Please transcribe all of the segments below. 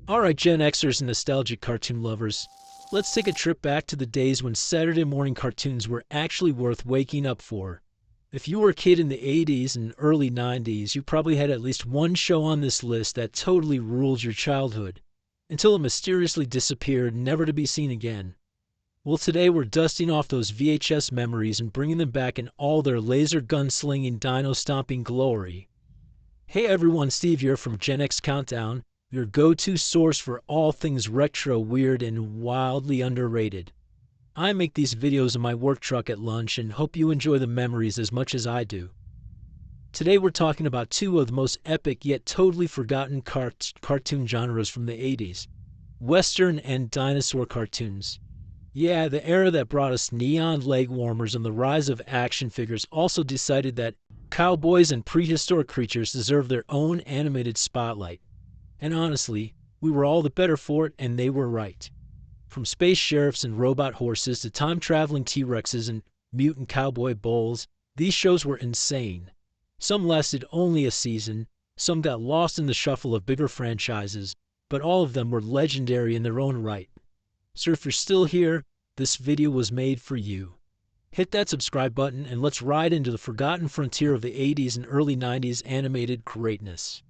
Alright, Gen Xers and nostalgic cartoon lovers, let's take a trip back to the days when Saturday morning cartoons were actually worth waking up for. If you were a kid in the 80s and early 90s, you probably had at least one show on this list that totally ruled your childhood, until it mysteriously disappeared, never to be seen again. Well, today we're dusting off those VHS memories and bringing them back in all their laser gun-slinging, dino-stomping glory. Hey everyone, Steve here from GenX Countdown, your go-to source for all things retro, weird, and wildly underrated. I make these videos in my work truck at lunch and hope you enjoy the memories as much as I do. Today we're talking about two of the most epic yet totally forgotten cartoon genres from the 80s. Western and dinosaur cartoons. Yeah, the era that brought us neon leg warmers and the rise of action figures also decided that cowboys and prehistoric creatures deserve their own animated spotlight. And honestly, we were all the better for it, and they were right. From space sheriffs and robot horses to time-traveling T-Rexes and mutant cowboy bulls, these shows were insane. Some lasted only a season, some got lost in the shuffle of bigger franchises, but all of them were legendary in their own right. So if you're still here, this video was made for you. Hit that subscribe button and let's ride into the forgotten frontier of the 80s and early 90s animated greatness.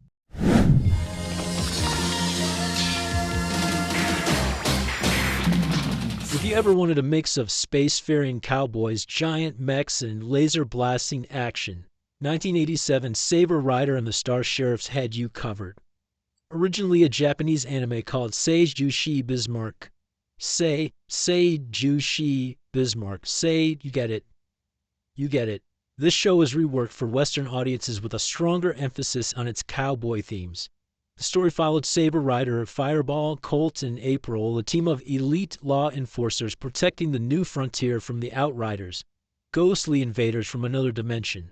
If you ever wanted a mix of spacefaring cowboys, giant mechs, and laser-blasting action, 1987's Saber Rider and the Star Sheriffs had you covered. Originally a Japanese anime called Seijūshi Bismarck. Seijūshi Bismarck. You get it. You get it. This show was reworked for Western audiences with a stronger emphasis on its cowboy themes. The story followed Saber Rider, Fireball, Colt, and April, a team of elite law enforcers protecting the new frontier from the Outriders, ghostly invaders from another dimension.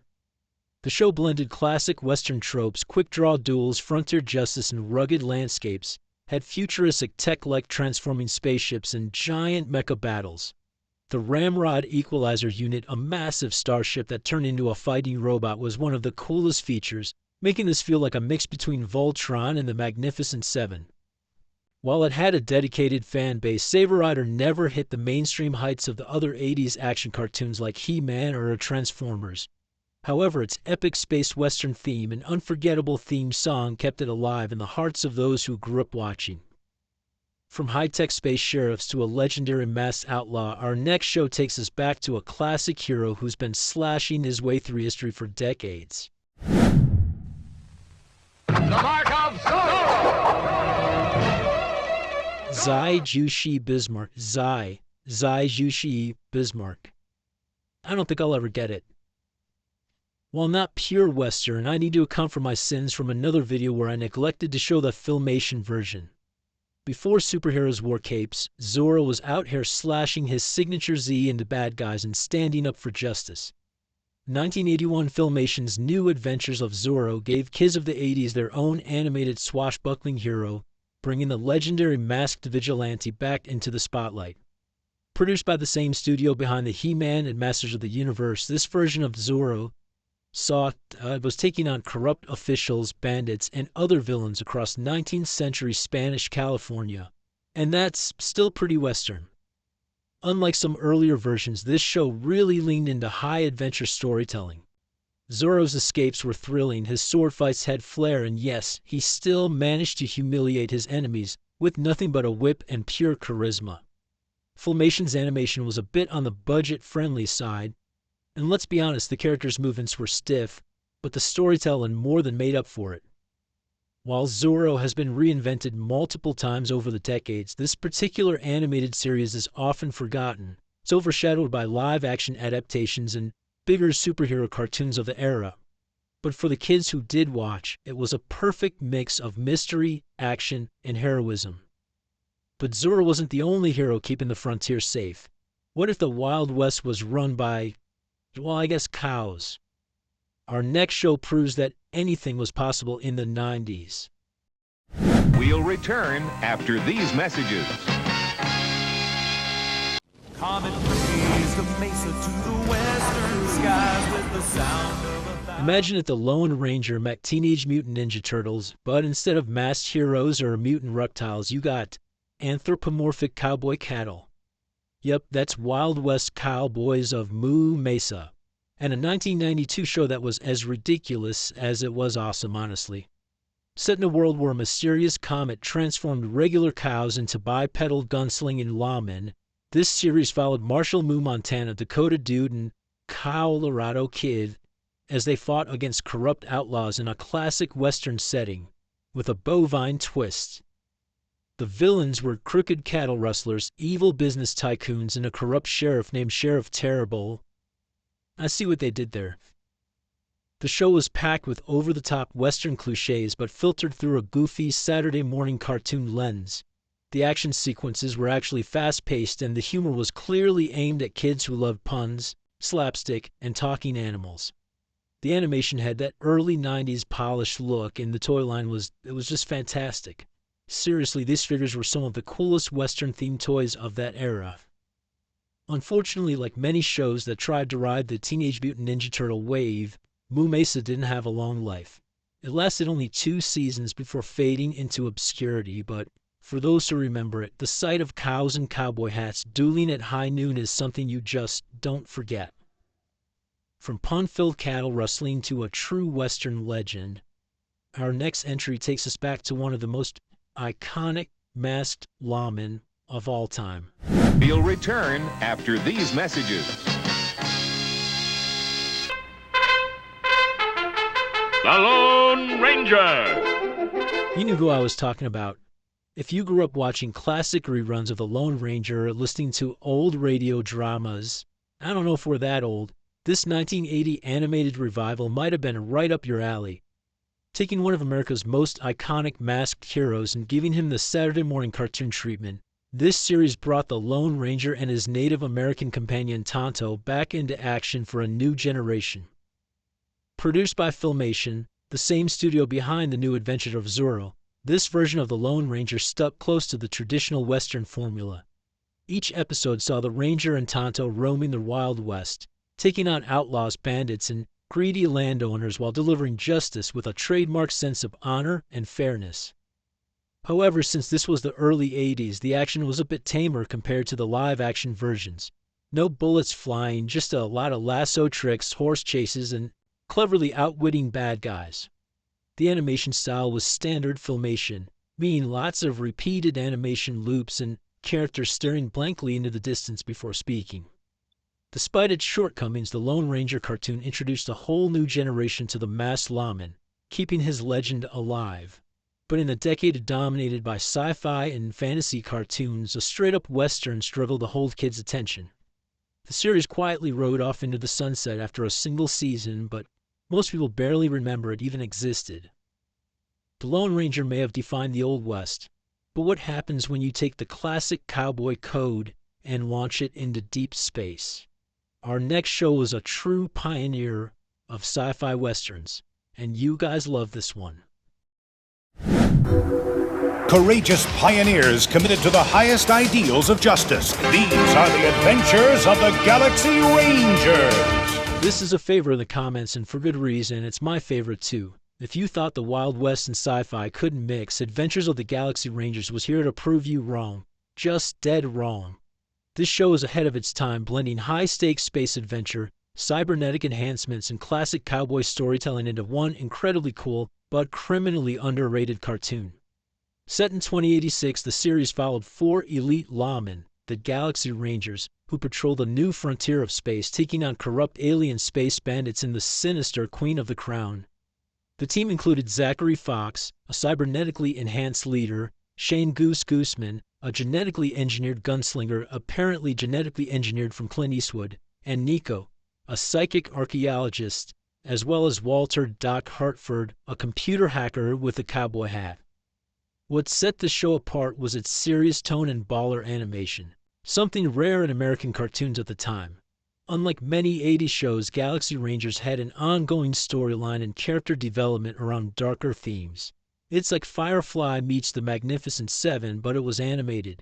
The show blended classic Western tropes, quick-draw duels, frontier justice, and rugged landscapes, had futuristic tech-like transforming spaceships and giant mecha battles. The Ramrod Equalizer unit, a massive starship that turned into a fighting robot, was one of the coolest features, making this feel like a mix between Voltron and the Magnificent Seven. While it had a dedicated fan base, Saber Rider never hit the mainstream heights of the other 80s action cartoons like He-Man or Transformers. However, its epic space western theme and unforgettable theme song kept it alive in the hearts of those who grew up watching. From high-tech space sheriffs to a legendary masked outlaw, our next show takes us back to a classic hero who's been slashing his way through history for decades. The mark of Zorro! Seijūshi Bismarck. Seijūshi Bismarck. I don't think I'll ever get it. While not pure Western, I need to account for my sins from another video where I neglected to show the Filmation version. Before superheroes wore capes, Zorro was out here slashing his signature Z into bad guys and standing up for justice. 1981 Filmation's New Adventures of Zorro gave kids of the 80s their own animated swashbuckling hero, bringing the legendary masked vigilante back into the spotlight. Produced by the same studio behind the He-Man and Masters of the Universe, this version of Zorro was taking on corrupt officials, bandits, and other villains across 19th century Spanish California. And that's still pretty Western. Unlike some earlier versions, this show really leaned into high-adventure storytelling. Zorro's escapes were thrilling, his sword fights had flair, and yes, he still managed to humiliate his enemies with nothing but a whip and pure charisma. Filmation's animation was a bit on the budget-friendly side, and let's be honest, the characters' movements were stiff, but the storytelling more than made up for it. While Zorro has been reinvented multiple times over the decades, this particular animated series is often forgotten. It's overshadowed by live-action adaptations and bigger superhero cartoons of the era. But for the kids who did watch, it was a perfect mix of mystery, action, and heroism. But Zorro wasn't the only hero keeping the frontier safe. What if the Wild West was run by, well, I guess cows? Our next show proves that anything was possible in the 90s. We'll return after these messages. Comet raised the mesa to the western skies with the sound of Imagine if the Lone Ranger met Teenage Mutant Ninja Turtles, but instead of masked heroes or mutant reptiles, you got anthropomorphic cowboy cattle. Yep, that's Wild West Cowboys of Moo Mesa, and a 1992 show that was as ridiculous as it was awesome, honestly. Set in a world where a mysterious comet transformed regular cows into bipedal gunslinging lawmen, this series followed Marshall Moo Montana, Dakota Dude, and Colorado Kid as they fought against corrupt outlaws in a classic Western setting, with a bovine twist. The villains were crooked cattle rustlers, evil business tycoons, and a corrupt sheriff named Sheriff Terrible. I see what they did there. The show was packed with over-the-top Western cliches, but filtered through a goofy Saturday morning cartoon lens. The action sequences were actually fast-paced, and the humor was clearly aimed at kids who loved puns, slapstick, and talking animals. The animation had that early 90s polished look, and the toy line was just fantastic. Seriously, these figures were some of the coolest Western-themed toys of that era. Unfortunately, like many shows that tried to ride the Teenage Mutant Ninja Turtle wave, Moo Mesa didn't have a long life. It lasted only 2 seasons before fading into obscurity, but for those who remember it, the sight of cows and cowboy hats dueling at high noon is something you just don't forget. From pun-filled cattle rustling to a true Western legend, our next entry takes us back to one of the most iconic masked lawmen of all time. We'll return after these messages. The Lone Ranger! You knew who I was talking about. If you grew up watching classic reruns of The Lone Ranger or listening to old radio dramas, I don't know if we're that old, this 1980 animated revival might have been right up your alley. Taking one of America's most iconic masked heroes and giving him the Saturday morning cartoon treatment, this series brought the Lone Ranger and his Native American companion Tonto back into action for a new generation. Produced by Filmation, the same studio behind the new adventure of Zorro, this version of the Lone Ranger stuck close to the traditional Western formula. Each episode saw the Ranger and Tonto roaming the Wild West, taking on outlaws, bandits, and greedy landowners while delivering justice with a trademark sense of honor and fairness. However, since this was the early 80s, the action was a bit tamer compared to the live-action versions. No bullets flying, just a lot of lasso tricks, horse chases, and cleverly outwitting bad guys. The animation style was standard Filmation, meaning lots of repeated animation loops and characters staring blankly into the distance before speaking. Despite its shortcomings, the Lone Ranger cartoon introduced a whole new generation to the masked lawman, keeping his legend alive. But in a decade dominated by sci-fi and fantasy cartoons, a straight-up Western struggled to hold kids' attention. The series quietly rode off into the sunset after a single season, but most people barely remember it even existed. The Lone Ranger may have defined the Old West, but what happens when you take the classic cowboy code and launch it into deep space? Our next show is a true pioneer of sci-fi westerns, and you guys love this one. Courageous pioneers committed to the highest ideals of justice. These are the adventures of the Galaxy Rangers. This is a favorite in the comments, and for good reason. It's my favorite too. If you thought the Wild West and sci-fi couldn't mix, Adventures of the Galaxy Rangers was here to prove you wrong. Just dead wrong. This show is ahead of its time, blending high-stakes space adventure, cybernetic enhancements, and classic cowboy storytelling into one incredibly cool but criminally underrated cartoon. Set in 2086, the series followed 4 elite lawmen, the Galaxy Rangers, who patrol the new frontier of space, taking on corrupt alien space bandits and the sinister Queen of the Crown. The team included Zachary Fox, a cybernetically enhanced leader, Shane Goose Gooseman, a genetically engineered gunslinger apparently genetically engineered from Clint Eastwood, and Nico, a psychic archaeologist, as well as Walter Doc Hartford, a computer hacker with a cowboy hat. What set the show apart was its serious tone and baller animation, something rare in American cartoons at the time. Unlike many 80s shows, Galaxy Rangers had an ongoing storyline and character development around darker themes. It's like Firefly meets the Magnificent Seven, but it was animated.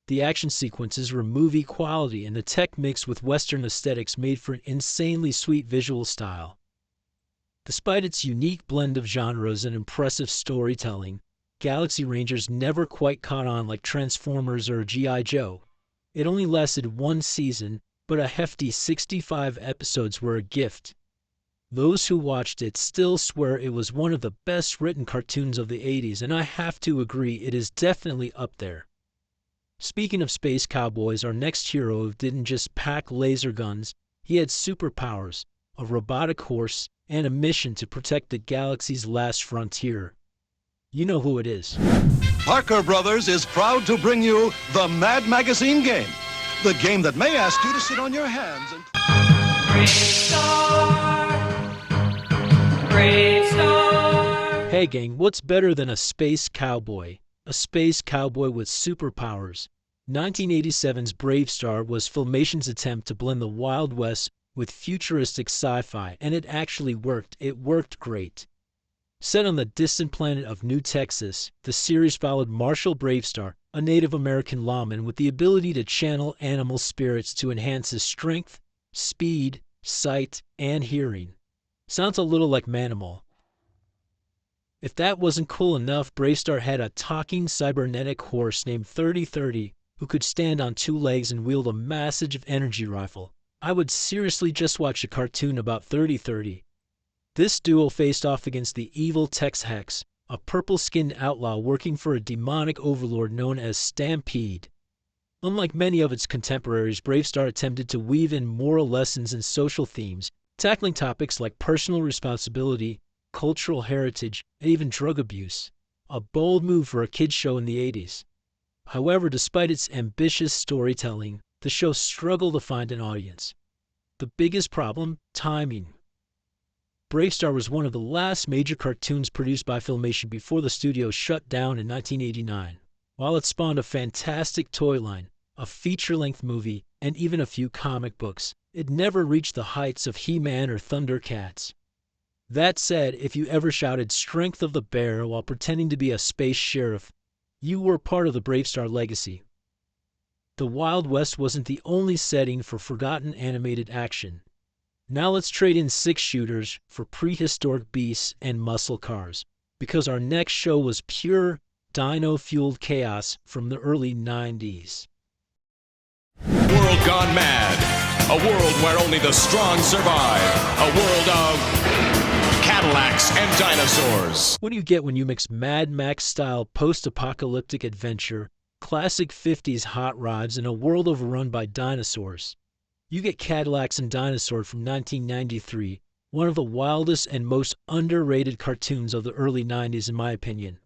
The action sequences were movie quality, and the tech mixed with Western aesthetics made for an insanely sweet visual style. Despite its unique blend of genres and impressive storytelling, Galaxy Rangers never quite caught on like Transformers or G.I. Joe. It only lasted one season, but a hefty 65 episodes were a gift. Those who watched it still swear it was one of the best written cartoons of the 80s, and I have to agree it is definitely up there. Speaking of space cowboys, our next hero didn't just pack laser guns, he had superpowers, a robotic horse, and a mission to protect the galaxy's last frontier. You know who it is. Parker Brothers is proud to bring you the Mad Magazine game. The game that may ask you to sit on your hands and... BraveStarr! Hey gang, what's better than a space cowboy? A space cowboy with superpowers. 1987's BraveStarr was Filmation's attempt to blend the Wild West with futuristic sci-fi, and it actually worked. It worked great. Set on the distant planet of New Texas, the series followed Marshall BraveStarr, a Native American lawman with the ability to channel animal spirits to enhance his strength, speed, sight, and hearing. Sounds a little like Manimal. If that wasn't cool enough, BraveStarr had a talking cybernetic horse named 3030 who could stand on two legs and wield a massive energy rifle. I would seriously just watch a cartoon about 3030. This duo faced off against the evil Tex Hex, a purple-skinned outlaw working for a demonic overlord known as Stampede. Unlike many of its contemporaries, BraveStarr attempted to weave in moral lessons and social themes, tackling topics like personal responsibility, cultural heritage, and even drug abuse. A bold move for a kids' show in the 80s. However, despite its ambitious storytelling, the show struggled to find an audience. The biggest problem? Timing. BraveStarr was one of the last major cartoons produced by Filmation before the studio shut down in 1989. While it spawned a fantastic toy line, a feature-length movie, and even a few comic books, it never reached the heights of He-Man or Thundercats. That said, if you ever shouted "Strength of the Bear" while pretending to be a space sheriff, you were part of the BraveStarr legacy. The Wild West wasn't the only setting for forgotten animated action. Now let's trade in 6-shooters for prehistoric beasts and muscle cars, because our next show was pure dino-fueled chaos from the early 90s. World gone mad. A world where only the strong survive. A world of Cadillacs and Dinosaurs. What do you get when you mix Mad Max-style post-apocalyptic adventure, classic 50s hot rods, and a world overrun by dinosaurs? You get Cadillacs and Dinosaurs from 1993, one of the wildest and most underrated cartoons of the early 90s in my opinion.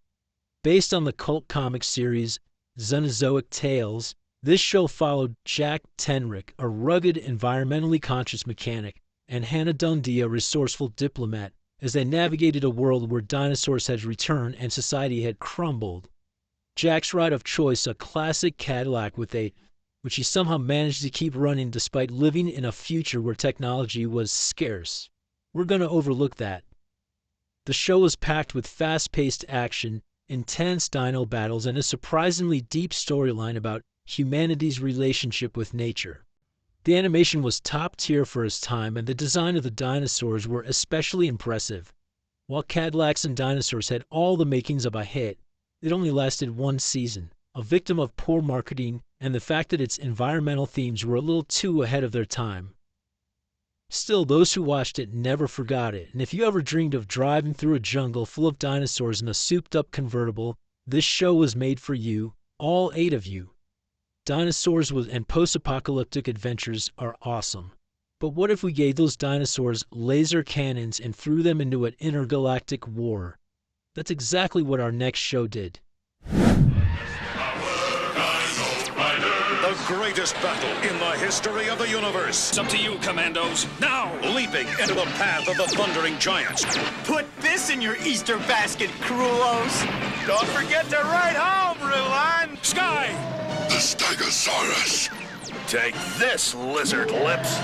Based on the cult comic series Xenozoic Tales, this show followed Jack Tenrick, a rugged, environmentally conscious mechanic, and Hannah Dundee, a resourceful diplomat, as they navigated a world where dinosaurs had returned and society had crumbled. Jack's ride of choice, a classic Cadillac which he somehow managed to keep running despite living in a future where technology was scarce. We're going to overlook that. The show was packed with fast-paced action, intense dino battles, and a surprisingly deep storyline about humanity's relationship with nature. The animation was top tier for its time, and the design of the dinosaurs were especially impressive. While Cadillacs and Dinosaurs had all the makings of a hit, it only lasted one season, a victim of poor marketing and the fact that its environmental themes were a little too ahead of their time. Still, those who watched it never forgot it, and if you ever dreamed of driving through a jungle full of dinosaurs in a souped-up convertible, this show was made for you, all 8 of you. Dinosaurs and post-apocalyptic adventures are awesome. But what if we gave those dinosaurs laser cannons and threw them into an intergalactic war? That's exactly what our next show did. The greatest battle in the history of the universe. It's up to you, Commandos. Now! Leaping into the path of the thundering giants. Put this in your Easter basket, Crulos. Don't forget to ride home, Rulan! Sky! The Stegosaurus. Take this, lizard lips.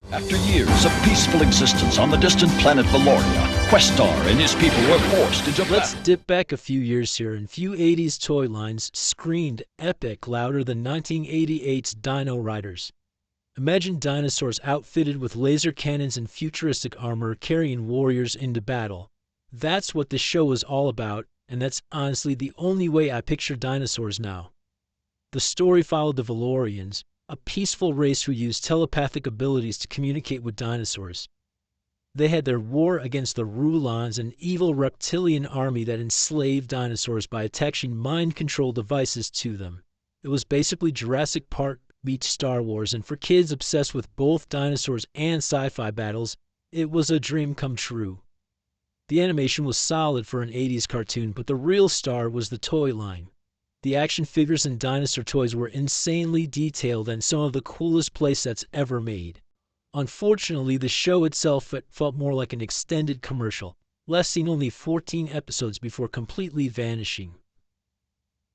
After years of peaceful existence on the distant planet Valoria, Questar and his people were forced into Let's dip back a few years here, and few 80s toy lines screamed epic louder than 1988's Dino-Riders. Imagine dinosaurs outfitted with laser cannons and futuristic armor carrying warriors into battle. That's what the show was all about, and that's honestly the only way I picture dinosaurs now. The story followed the Valorians, a peaceful race who used telepathic abilities to communicate with dinosaurs. They had their war against the Rulons, an evil reptilian army that enslaved dinosaurs by attaching mind control devices to them. It was basically Jurassic Park meets Star Wars, and for kids obsessed with both dinosaurs and sci-fi battles, it was a dream come true. The animation was solid for an 80s cartoon, but the real star was the toy line. The action figures and dinosaur toys were insanely detailed and some of the coolest playsets ever made. Unfortunately, the show itself felt more like an extended commercial, lasting only 14 episodes before completely vanishing.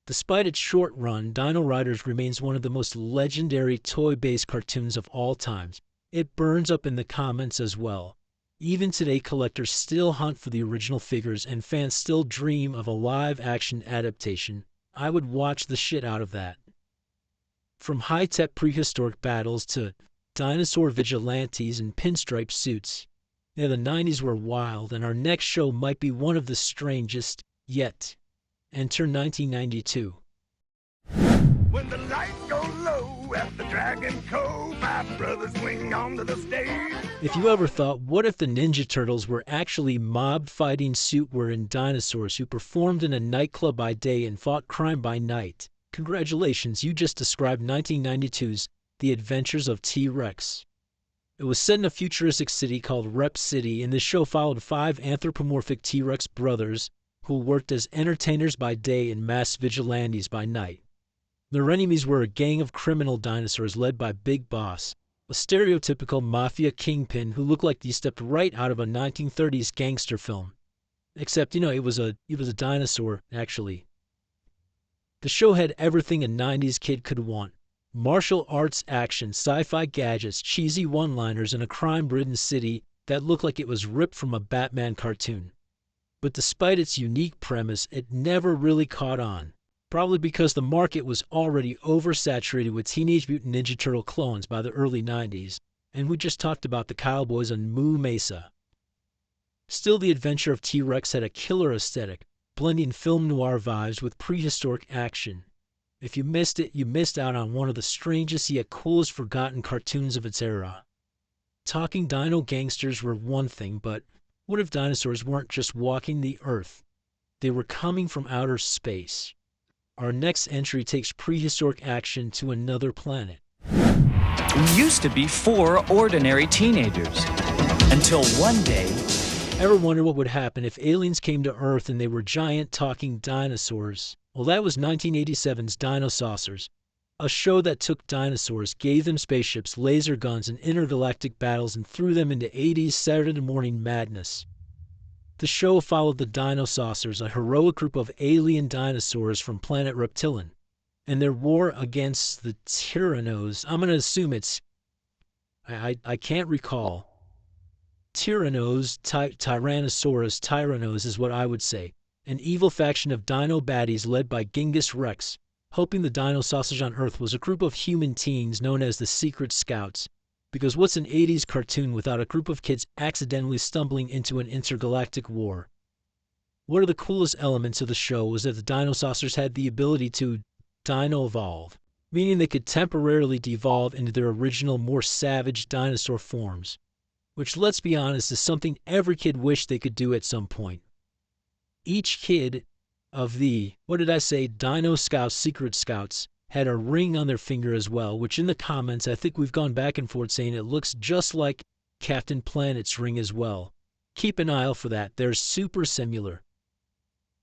Despite its short run, Dino-Riders remains one of the most legendary toy-based cartoons of all times. It burns up in the comments as well. Even today, collectors still hunt for the original figures and fans still dream of a live-action adaptation. I would watch the shit out of that. From high-tech prehistoric battles to dinosaur vigilantes in pinstripe suits. Yeah, the 90s were wild, and our next show might be one of the strangest yet. Enter 1992. When the lights go low at the Dragon Cove, my brothers swing onto the stage. If you ever thought, what if the Ninja Turtles were actually mob-fighting suit-wearing dinosaurs who performed in a nightclub by day and fought crime by night? Congratulations, you just described 1992's The Adventures of T-Rex. It was set in a futuristic city called Rep City, and the show followed 5 anthropomorphic T-Rex brothers who worked as entertainers by day and masked vigilantes by night. Their enemies were a gang of criminal dinosaurs led by Big Boss, a stereotypical mafia kingpin who looked like he stepped right out of a 1930s gangster film. Except, he was a dinosaur, actually. The show had everything a 90s kid could want. Martial arts action, sci-fi gadgets, cheesy one-liners, and a crime-ridden city that looked like it was ripped from a Batman cartoon. But despite its unique premise, it never really caught on. Probably because the market was already oversaturated with Teenage Mutant Ninja Turtle clones by the early 90s, and we just talked about the Cowboys on Moo Mesa. Still, The Adventure of T-Rex had a killer aesthetic, blending film noir vibes with prehistoric action. If you missed it, you missed out on one of the strangest yet coolest forgotten cartoons of its era. Talking dino gangsters were one thing, but what if dinosaurs weren't just walking the earth? They were coming from outer space. Our next entry takes prehistoric action to another planet. We used to be 4 ordinary teenagers. Until one day... Ever wonder what would happen if aliens came to Earth and they were giant talking dinosaurs? Well, that was 1987's Dinosaucers, a show that took dinosaurs, gave them spaceships, laser guns, and intergalactic battles and threw them into 80s Saturday morning madness. The show followed the Dinosaucers, a heroic group of alien dinosaurs from planet Reptilon, and their war against the Tyrannos. I'm going to assume it's... I can't recall. Tyrannos, Tyrannosaurus is what I would say. An evil faction of dino baddies led by Genghis Rex. Helping the Dinosaurs on Earth was a group of human teens known as the Secret Scouts. Because what's an 80s cartoon without a group of kids accidentally stumbling into an intergalactic war? One of the coolest elements of the show was that the Dinosaurs had the ability to dino-evolve, meaning they could temporarily devolve into their original, more savage dinosaur forms. Which, let's be honest, is something every kid wished they could do at some point. Each kid of the, Dino Scouts, Secret Scouts, had a ring on their finger as well, which in the comments I think we've gone back and forth saying it looks just like Captain Planet's ring as well. Keep an eye out for that, they're super similar.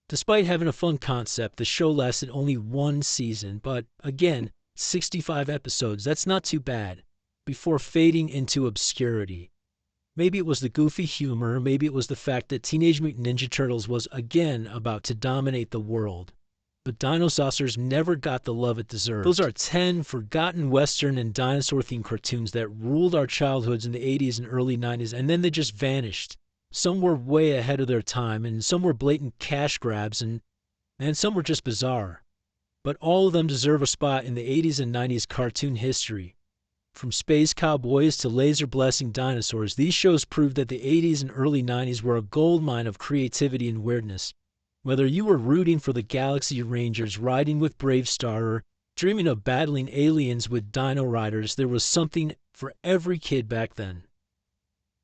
Despite having a fun concept, the show lasted only 1 season, but again, 65 episodes, that's not too bad, before fading into obscurity. Maybe it was the goofy humor, maybe it was the fact that Teenage Mutant Ninja Turtles was again about to dominate the world. But Dinosaucers never got the love it deserved. Those are 10 forgotten Western and dinosaur-themed cartoons that ruled our childhoods in the 80s and early 90s, and then they just vanished. Some were way ahead of their time, and some were blatant cash grabs, and some were just bizarre. But all of them deserve a spot in the 80s and 90s cartoon history. From Space Cowboys to laser-blasting dinosaurs, these shows proved that the 80s and early 90s were a goldmine of creativity and weirdness. Whether you were rooting for the Galaxy Rangers, riding with BraveStarr, or dreaming of battling aliens with Dino-Riders, there was something for every kid back then.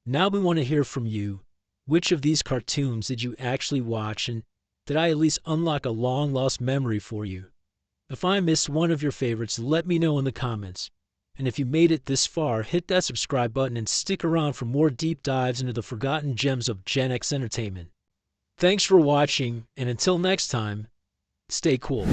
Now we want to hear from you. Which of these cartoons did you actually watch, and did I at least unlock a long-lost memory for you? If I missed one of your favorites, let me know in the comments. And if you made it this far, hit that subscribe button and stick around for more deep dives into the forgotten gems of GenX entertainment. Thanks for watching, and until next time, stay cool.